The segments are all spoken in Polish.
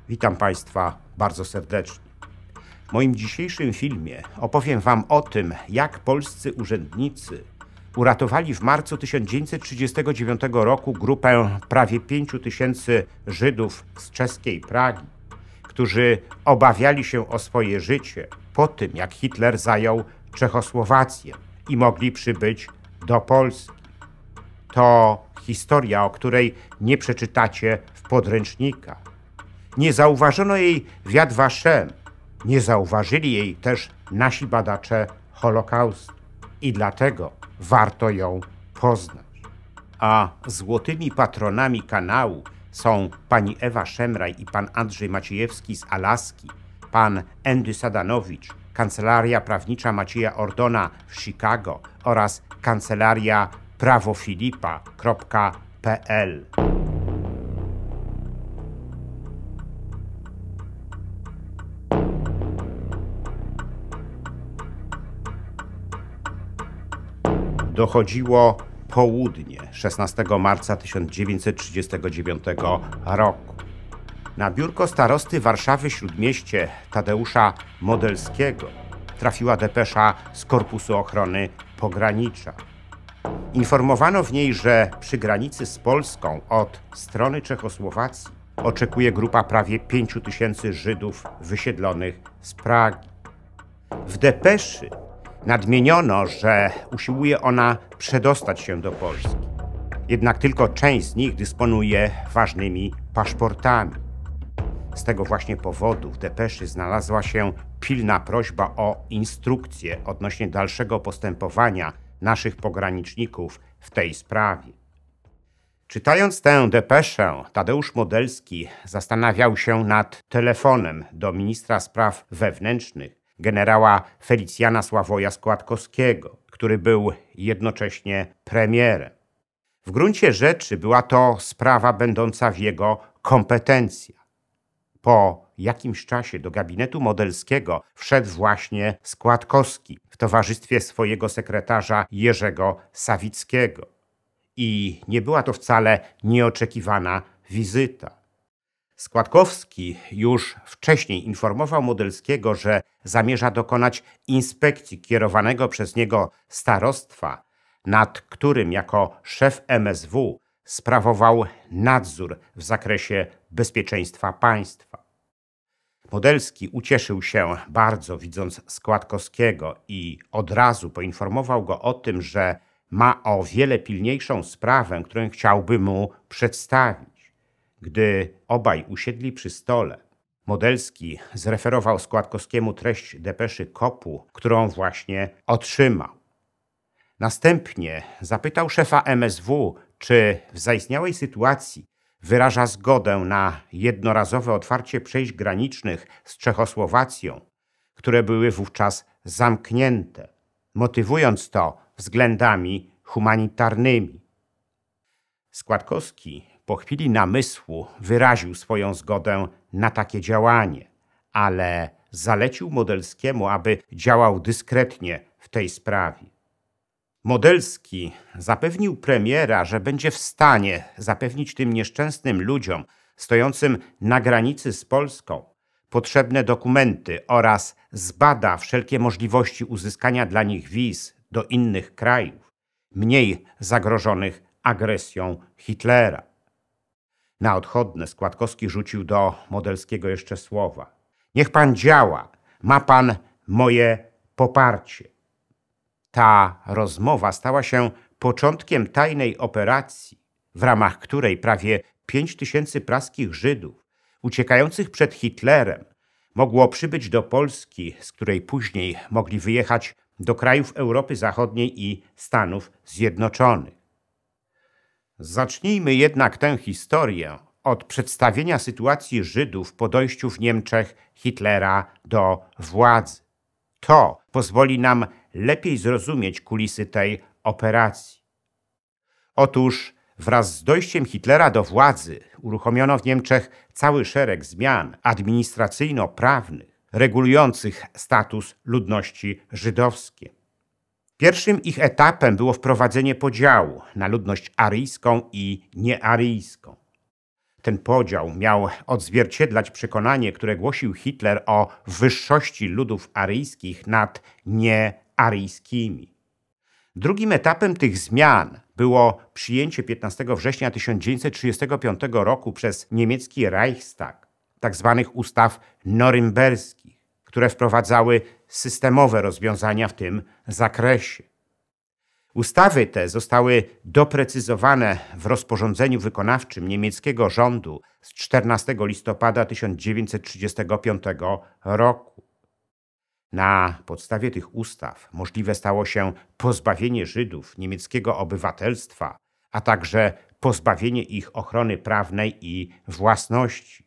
Witam Państwa bardzo serdecznie. W moim dzisiejszym filmie opowiem Wam o tym, jak polscy urzędnicy uratowali w marcu 1939 roku grupę prawie 5000 Żydów z czeskiej Pragi, którzy obawiali się o swoje życie po tym, jak Hitler zajął Czechosłowację i mogli przybyć do Polski. To historia, o której nie przeczytacie w podręcznikach. Nie zauważono jej w Yad Vashem, nie zauważyli jej też nasi badacze Holokaustu i dlatego warto ją poznać. A złotymi patronami kanału są pani Ewa Szemraj i pan Andrzej Maciejewski z Alaski, pan Andy Sadanowicz, Kancelaria Prawnicza Macieja Ordona w Chicago oraz Kancelaria prawofilipa.pl. Dochodziło południe 16 marca 1939 roku. Na biurko starosty Warszawy-Śródmieście Tadeusza Modelskiego trafiła depesza z Korpusu Ochrony Pogranicza. Informowano w niej, że przy granicy z Polską od strony Czechosłowacji oczekuje grupa prawie 5000 Żydów wysiedlonych z Pragi. W depeszy nadmieniono, że usiłuje ona przedostać się do Polski. Jednak tylko część z nich dysponuje ważnymi paszportami. Z tego właśnie powodu w depeszy znalazła się pilna prośba o instrukcję odnośnie dalszego postępowania naszych pograniczników w tej sprawie. Czytając tę depeszę, Tadeusz Modelski zastanawiał się nad telefonem do ministra spraw wewnętrznych, generała Felicjana Sławoja Składkowskiego, który był jednocześnie premierem. W gruncie rzeczy była to sprawa będąca w jego kompetencjach. Po jakimś czasie do gabinetu Modelskiego wszedł właśnie Składkowski w towarzystwie swojego sekretarza Jerzego Sawickiego. I nie była to wcale nieoczekiwana wizyta. Składkowski już wcześniej informował Modelskiego, że zamierza dokonać inspekcji kierowanego przez niego starostwa, nad którym jako szef MSW sprawował nadzór w zakresie bezpieczeństwa państwa. Modelski ucieszył się bardzo, widząc Składkowskiego i od razu poinformował go o tym, że ma o wiele pilniejszą sprawę, którą chciałby mu przedstawić. Gdy obaj usiedli przy stole, Modelski zreferował Składkowskiemu treść depeszy KOP-u, którą właśnie otrzymał. Następnie zapytał szefa MSW, czy w zaistniałej sytuacji wyraża zgodę na jednorazowe otwarcie przejść granicznych z Czechosłowacją, które były wówczas zamknięte, motywując to względami humanitarnymi. Składkowski po chwili namysłu wyraził swoją zgodę na takie działanie, ale zalecił Modelskiemu, aby działał dyskretnie w tej sprawie. Modelski zapewnił premiera, że będzie w stanie zapewnić tym nieszczęsnym ludziom stojącym na granicy z Polską potrzebne dokumenty oraz zbada wszelkie możliwości uzyskania dla nich wiz do innych krajów, mniej zagrożonych agresją Hitlera. Na odchodne Składkowski rzucił do Modelskiego jeszcze słowa: niech pan działa, ma pan moje poparcie. Ta rozmowa stała się początkiem tajnej operacji, w ramach której prawie 5000 praskich Żydów uciekających przed Hitlerem mogło przybyć do Polski, z której później mogli wyjechać do krajów Europy Zachodniej i Stanów Zjednoczonych. Zacznijmy jednak tę historię od przedstawienia sytuacji Żydów po dojściu w Niemczech Hitlera do władzy. To pozwoli nam lepiej zrozumieć kulisy tej operacji. Otóż wraz z dojściem Hitlera do władzy uruchomiono w Niemczech cały szereg zmian administracyjno-prawnych regulujących status ludności żydowskiej. Pierwszym ich etapem było wprowadzenie podziału na ludność aryjską i niearyjską. Ten podział miał odzwierciedlać przekonanie, które głosił Hitler o wyższości ludów aryjskich nad niearyjskimi. Drugim etapem tych zmian było przyjęcie 15 września 1935 roku przez niemiecki Reichstag tzw. ustaw norymberskich, które wprowadzały systemowe rozwiązania w tym zakresie. Ustawy te zostały doprecyzowane w rozporządzeniu wykonawczym niemieckiego rządu z 14 listopada 1935 roku. Na podstawie tych ustaw możliwe stało się pozbawienie Żydów niemieckiego obywatelstwa, a także pozbawienie ich ochrony prawnej i własności.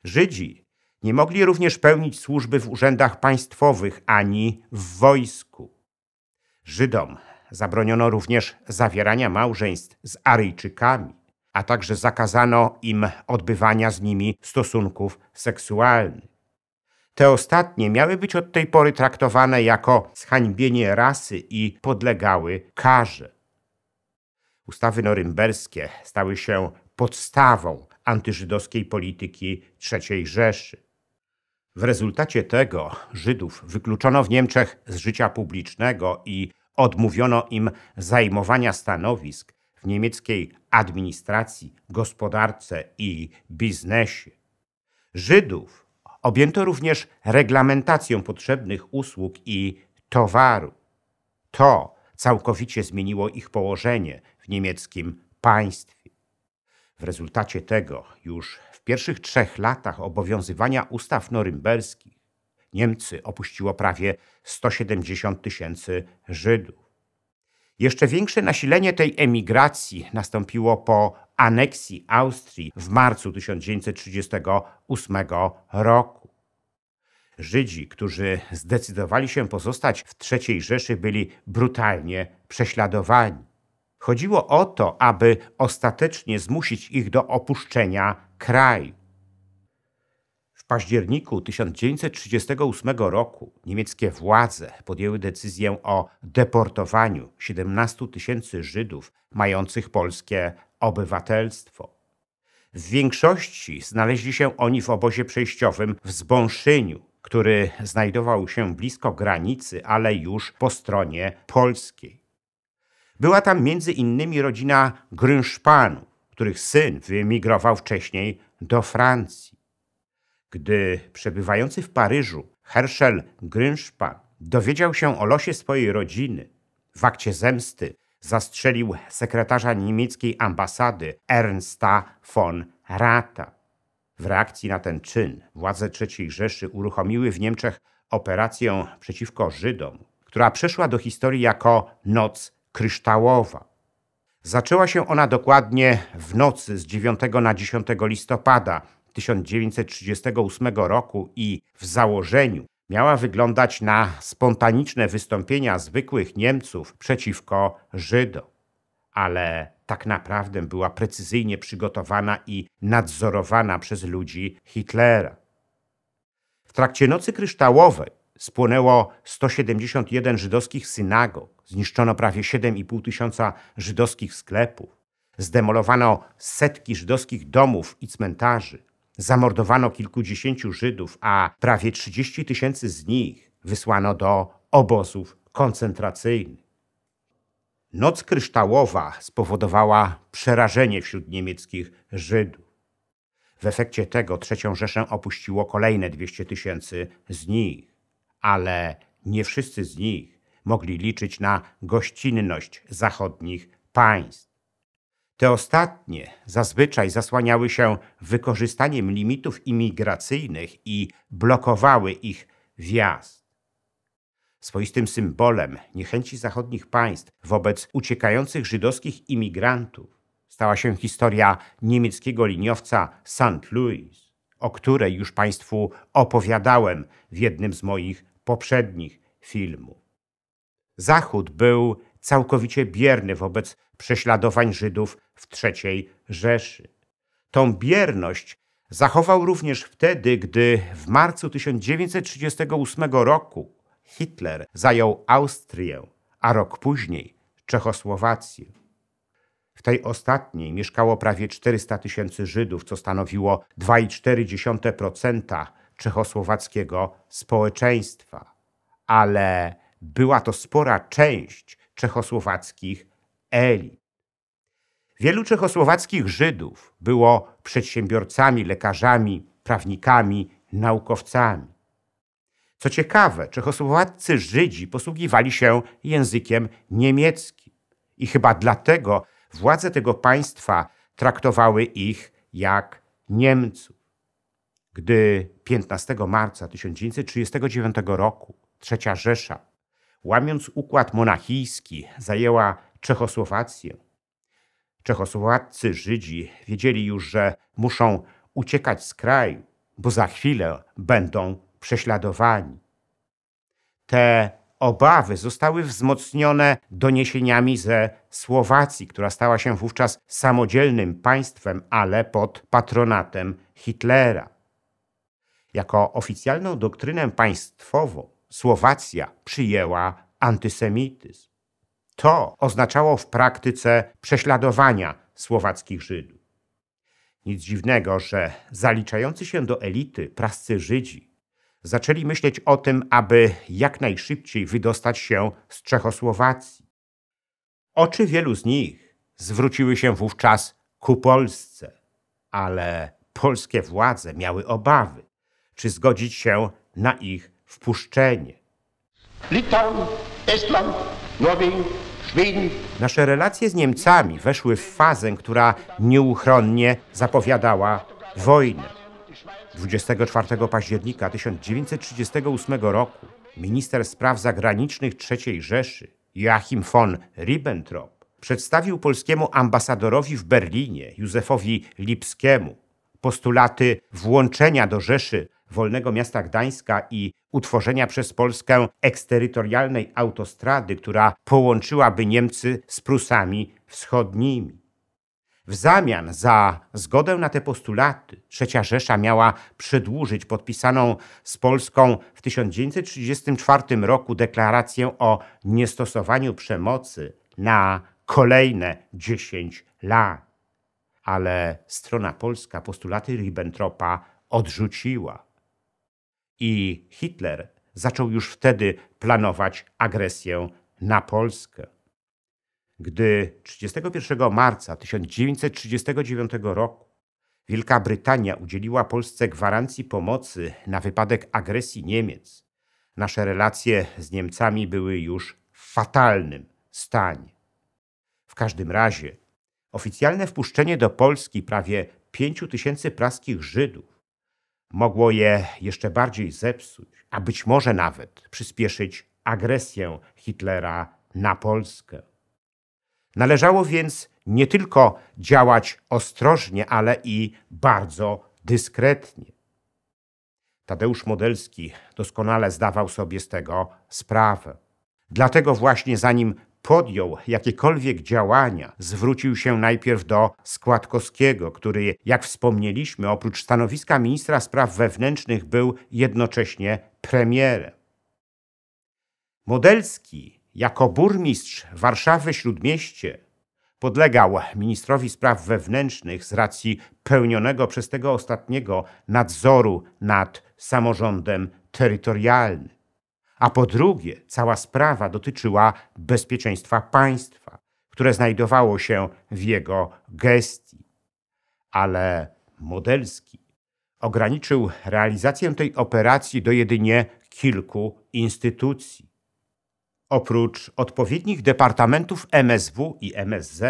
Żydzi nie mogli również pełnić służby w urzędach państwowych ani w wojsku. Żydom zabroniono również zawierania małżeństw z Aryjczykami, a także zakazano im odbywania z nimi stosunków seksualnych. Te ostatnie miały być od tej pory traktowane jako zhańbienie rasy i podlegały karze. Ustawy norymberskie stały się podstawą antyżydowskiej polityki III Rzeszy. W rezultacie tego Żydów wykluczono w Niemczech z życia publicznego i odmówiono im zajmowania stanowisk w niemieckiej administracji, gospodarce i biznesie. Żydów objęto również reglamentacją potrzebnych usług i towaru. To całkowicie zmieniło ich położenie w niemieckim państwie. W rezultacie tego już w pierwszych 3 latach obowiązywania ustaw norymberskich Niemcy opuściło prawie 170 000 Żydów. Jeszcze większe nasilenie tej emigracji nastąpiło po aneksji Austrii w marcu 1938 roku. Żydzi, którzy zdecydowali się pozostać w III Rzeszy, byli brutalnie prześladowani. Chodziło o to, aby ostatecznie zmusić ich do opuszczenia kraju. W październiku 1938 roku niemieckie władze podjęły decyzję o deportowaniu 17 000 Żydów mających polskie obywatelstwo. W większości znaleźli się oni w obozie przejściowym w Zbąszyniu, który znajdował się blisko granicy, ale już po stronie polskiej. Była tam między innymi rodzina Grünspanów, których syn wyemigrował wcześniej do Francji. Gdy przebywający w Paryżu Herschel Grünspan dowiedział się o losie swojej rodziny, w akcie zemsty zastrzelił sekretarza niemieckiej ambasady Ernsta von Ratha. W reakcji na ten czyn władze III Rzeszy uruchomiły w Niemczech operację przeciwko Żydom, która przeszła do historii jako Noc Kryształowa. Zaczęła się ona dokładnie w nocy z 9 na 10 listopada 1938 roku i w założeniu miała wyglądać na spontaniczne wystąpienia zwykłych Niemców przeciwko Żydom. Ale tak naprawdę była precyzyjnie przygotowana i nadzorowana przez ludzi Hitlera. W trakcie Nocy Kryształowej spłonęło 171 żydowskich synagog, zniszczono prawie 7,5 tysiąca żydowskich sklepów, zdemolowano setki żydowskich domów i cmentarzy, zamordowano kilkudziesięciu Żydów, a prawie 30 000 z nich wysłano do obozów koncentracyjnych. Noc Kryształowa spowodowała przerażenie wśród niemieckich Żydów. W efekcie tego III Rzeszę opuściło kolejne 200 000 z nich, ale nie wszyscy z nich mogli liczyć na gościnność zachodnich państw. Te ostatnie zazwyczaj zasłaniały się wykorzystaniem limitów imigracyjnych i blokowały ich wjazd. Swoistym symbolem niechęci zachodnich państw wobec uciekających żydowskich imigrantów stała się historia niemieckiego liniowca St. Louis, o której już Państwu opowiadałem w jednym z moich poprzednich filmów. Zachód był całkowicie bierny wobec prześladowań Żydów w III Rzeszy. Tą bierność zachował również wtedy, gdy w marcu 1938 roku Hitler zajął Austrię, a rok później Czechosłowację. W tej ostatniej mieszkało prawie 400 000 Żydów, co stanowiło 2,4% czechosłowackiego społeczeństwa. Ale była to spora część czechosłowackich elit. Wielu czechosłowackich Żydów było przedsiębiorcami, lekarzami, prawnikami, naukowcami. Co ciekawe, czechosłowaccy Żydzi posługiwali się językiem niemieckim i chyba dlatego władze tego państwa traktowały ich jak Niemców. Gdy 15 marca 1939 roku III Rzesza, łamiąc układ monachijski, zajęła Czechosłowację, czechosłowaccy Żydzi wiedzieli już, że muszą uciekać z kraju, bo za chwilę będą prześladowani. Te obawy zostały wzmocnione doniesieniami ze Słowacji, która stała się wówczas samodzielnym państwem, ale pod patronatem Hitlera. Jako oficjalną doktrynę państwową Słowacja przyjęła antysemityzm. To oznaczało w praktyce prześladowania słowackich Żydów. Nic dziwnego, że zaliczający się do elity prascy Żydzi zaczęli myśleć o tym, aby jak najszybciej wydostać się z Czechosłowacji. Oczy wielu z nich zwróciły się wówczas ku Polsce, ale polskie władze miały obawy, czy zgodzić się na ich wpuszczenie. Litauen, Estland, Norwegen, Schweden. Nasze relacje z Niemcami weszły w fazę, która nieuchronnie zapowiadała wojnę. 24 października 1938 roku minister spraw zagranicznych III Rzeszy Joachim von Ribbentrop przedstawił polskiemu ambasadorowi w Berlinie Józefowi Lipskiemu postulaty włączenia do Rzeszy Wolnego Miasta Gdańska i utworzenia przez Polskę eksterytorialnej autostrady, która połączyłaby Niemcy z Prusami wschodnimi. W zamian za zgodę na te postulaty III Rzesza miała przedłużyć podpisaną z Polską w 1934 roku deklarację o niestosowaniu przemocy na kolejne 10 lat. Ale strona polska postulaty Ribbentropa odrzuciła. I Hitler zaczął już wtedy planować agresję na Polskę. Gdy 31 marca 1939 roku Wielka Brytania udzieliła Polsce gwarancji pomocy na wypadek agresji Niemiec, nasze relacje z Niemcami były już w fatalnym stanie. W każdym razie oficjalne wpuszczenie do Polski prawie 5 000 praskich Żydów mogło je jeszcze bardziej zepsuć, a być może nawet przyspieszyć agresję Hitlera na Polskę. Należało więc nie tylko działać ostrożnie, ale i bardzo dyskretnie. Tadeusz Modelski doskonale zdawał sobie z tego sprawę. Dlatego właśnie zanim podjął jakiekolwiek działania, zwrócił się najpierw do Składkowskiego, który, jak wspomnieliśmy, oprócz stanowiska ministra spraw wewnętrznych był jednocześnie premierem. Modelski jako burmistrz Warszawy-Śródmieście podlegał ministrowi spraw wewnętrznych z racji pełnionego przez tego ostatniego nadzoru nad samorządem terytorialnym. A po drugie, cała sprawa dotyczyła bezpieczeństwa państwa, które znajdowało się w jego gestii. Ale Modelski ograniczył realizację tej operacji do jedynie kilku instytucji. Oprócz odpowiednich departamentów MSW i MSZ,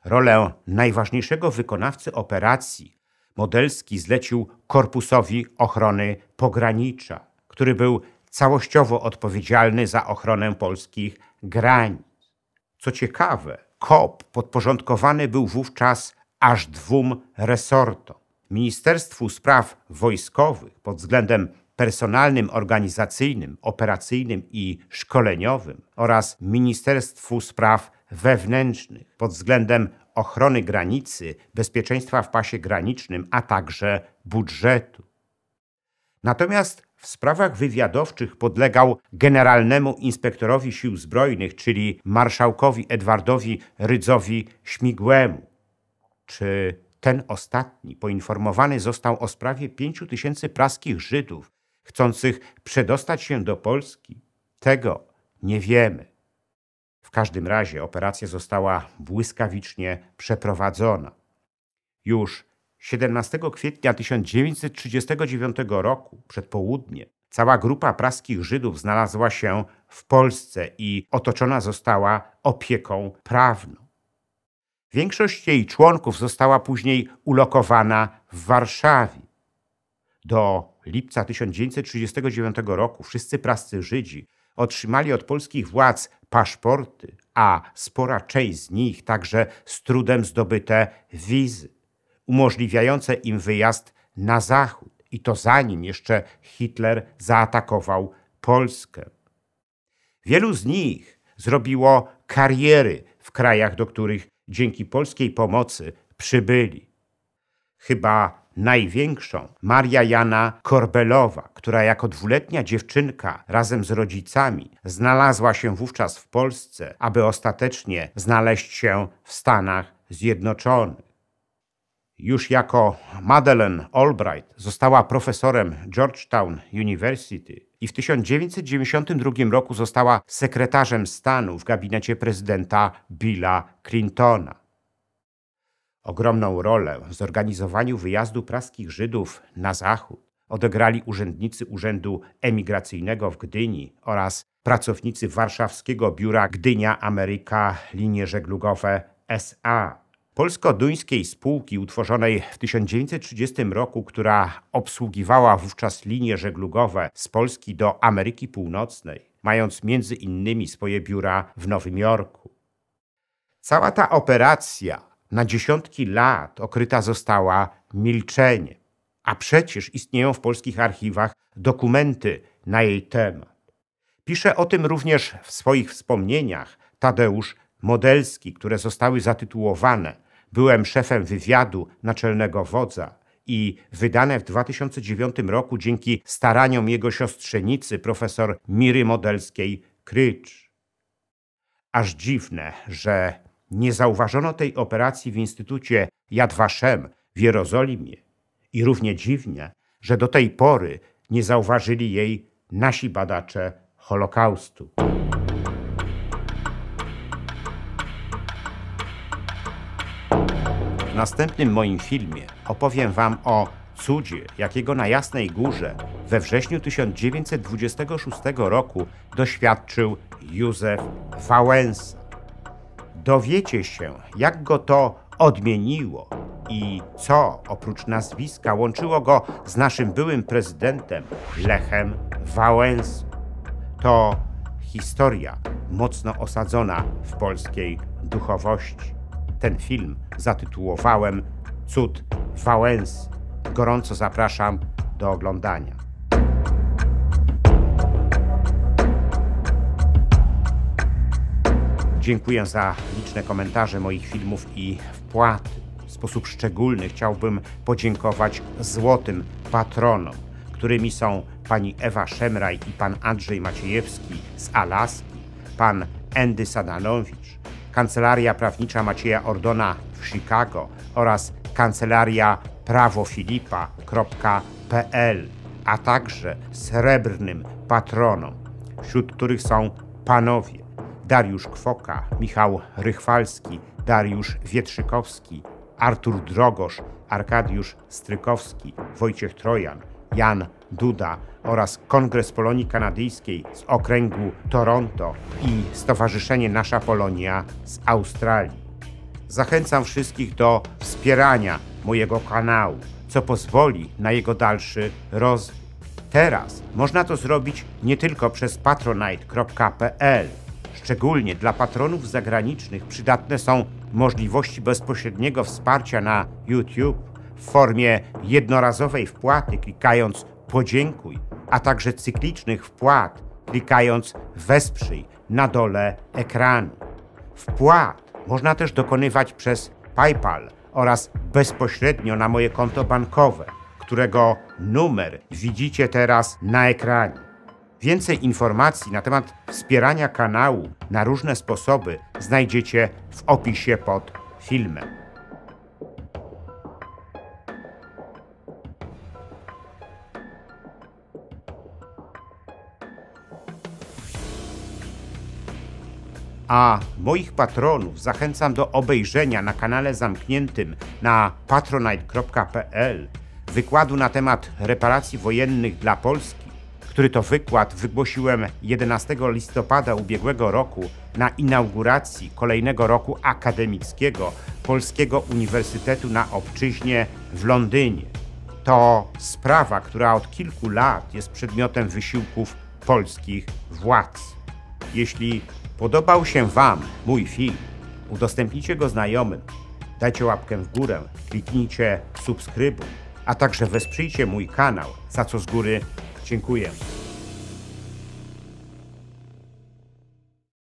rolę najważniejszego wykonawcy operacji Modelski zlecił Korpusowi Ochrony Pogranicza, który był całościowo odpowiedzialny za ochronę polskich granic. Co ciekawe, KOP podporządkowany był wówczas aż 2 resortom. Ministerstwu Spraw Wojskowych pod względem personalnym, organizacyjnym, operacyjnym i szkoleniowym oraz Ministerstwu Spraw Wewnętrznych pod względem ochrony granicy, bezpieczeństwa w pasie granicznym, a także budżetu. Natomiast w sprawach wywiadowczych podlegał generalnemu inspektorowi sił zbrojnych, czyli marszałkowi Edwardowi Rydzowi Śmigłemu. Czy ten ostatni poinformowany został o sprawie 5000 praskich Żydów chcących przedostać się do Polski? Tego nie wiemy. W każdym razie operacja została błyskawicznie przeprowadzona. Już 17 kwietnia 1939 roku, przed południem, cała grupa praskich Żydów znalazła się w Polsce i otoczona została opieką prawną. Większość jej członków została później ulokowana w Warszawie. Do lipca 1939 roku wszyscy prascy Żydzi otrzymali od polskich władz paszporty, a spora część z nich także z trudem zdobyte wizy, umożliwiające im wyjazd na zachód, i to zanim jeszcze Hitler zaatakował Polskę. Wielu z nich zrobiło kariery w krajach, do których dzięki polskiej pomocy przybyli. Chyba największą Maria Jana Korbelowa, która jako 2-letnia dziewczynka razem z rodzicami znalazła się wówczas w Polsce, aby ostatecznie znaleźć się w Stanach Zjednoczonych. Już jako Madeleine Albright została profesorem Georgetown University i w 1992 roku została sekretarzem stanu w gabinecie prezydenta Billa Clintona. Ogromną rolę w zorganizowaniu wyjazdu praskich Żydów na zachód odegrali urzędnicy Urzędu Emigracyjnego w Gdyni oraz pracownicy warszawskiego biura Gdynia-Ameryka Linie Żeglugowe S.A., polsko-duńskiej spółki utworzonej w 1930 roku, która obsługiwała wówczas linie żeglugowe z Polski do Ameryki Północnej, mając między innymi swoje biura w Nowym Jorku. Cała ta operacja na dziesiątki lat okryta została milczeniem, a przecież istnieją w polskich archiwach dokumenty na jej temat. Pisze o tym również w swoich wspomnieniach Tadeusz Modelski, które zostały zatytułowane „Byłem szefem wywiadu naczelnego wodza” i wydane w 2009 roku dzięki staraniom jego siostrzenicy profesor Miry Modelskiej-Krycz. Aż dziwne, że nie zauważono tej operacji w Instytucie Yad Vashem w Jerozolimie i równie dziwnie, że do tej pory nie zauważyli jej nasi badacze Holokaustu. W następnym moim filmie opowiem wam o cudzie, jakiego na Jasnej Górze we wrześniu 1926 roku doświadczył Józef Wałęsa. Dowiecie się, jak go to odmieniło i co oprócz nazwiska łączyło go z naszym byłym prezydentem Lechem Wałęsą. To historia mocno osadzona w polskiej duchowości. Ten film zatytułowałem „Cud Wałęsy”. Gorąco zapraszam do oglądania. Dziękuję za liczne komentarze moich filmów i wpłaty. W sposób szczególny chciałbym podziękować złotym patronom, którymi są pani Ewa Szemraj i pan Andrzej Maciejewski z Alaski, pan Andy Sadanowicz, Kancelaria Prawnicza Macieja Ordona w Chicago oraz Kancelaria prawofilipa.pl, a także srebrnym patronom, wśród których są panowie Dariusz Kwoka, Michał Rychwalski, Dariusz Wietrzykowski, Artur Drogosz, Arkadiusz Strykowski, Wojciech Trojan, Jan Duda oraz Kongres Polonii Kanadyjskiej z okręgu Toronto i Stowarzyszenie Nasza Polonia z Australii. Zachęcam wszystkich do wspierania mojego kanału, co pozwoli na jego dalszy rozwój. Teraz można to zrobić nie tylko przez patronite.pl. Szczególnie dla patronów zagranicznych przydatne są możliwości bezpośredniego wsparcia na YouTube w formie jednorazowej wpłaty klikając „Podziękuj”, a także cyklicznych wpłat klikając „Wesprzyj” na dole ekranu. Wpłat można też dokonywać przez PayPal oraz bezpośrednio na moje konto bankowe, którego numer widzicie teraz na ekranie. Więcej informacji na temat wspierania kanału na różne sposoby znajdziecie w opisie pod filmem. A moich patronów zachęcam do obejrzenia na kanale zamkniętym na patronite.pl wykładu na temat reparacji wojennych dla Polski, który to wykład wygłosiłem 11 listopada ubiegłego roku na inauguracji kolejnego roku akademickiego Polskiego Uniwersytetu na Obczyźnie w Londynie. To sprawa, która od kilku lat jest przedmiotem wysiłków polskich władz. Jeśli podobał się Wam mój film, udostępnijcie go znajomym, dajcie łapkę w górę, kliknijcie subskrybuj, a także wesprzyjcie mój kanał, za co z góry dziękuję.